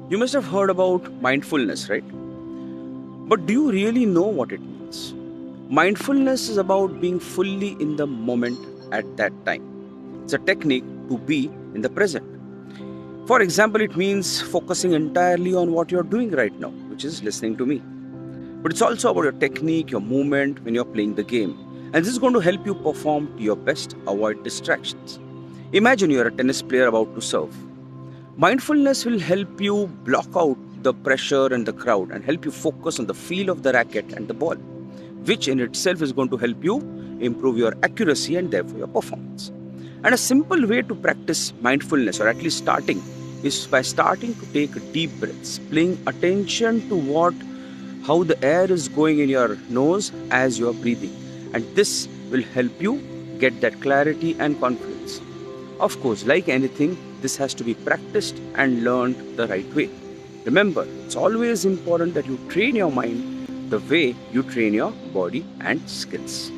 You must have heard about mindfulness, right? But do you really know what it means? Mindfulness is about being fully in the moment at that time. It's a technique to be in the present. For example, it means focusing entirely on what you're doing right now, which is listening to me. But it's also about your technique, your movement when you're playing the game. And this is going to help you perform to your best, avoid distractions. Imagine you're a tennis player about to serve. Mindfulness will help you block out the pressure and the crowd and help you focus on the feel of the racket and the ball, which in itself is going to help you improve your accuracy and therefore your performance. And a simple way to practice mindfulness, or at least starting, is by starting to take deep breaths, paying attention to how the air is going in your nose as you are breathing. And this will help you get that clarity and confidence. Of course, like anything, this has to be practiced and learned the right way. Remember, it's always important that you train your mind the way you train your body and skills.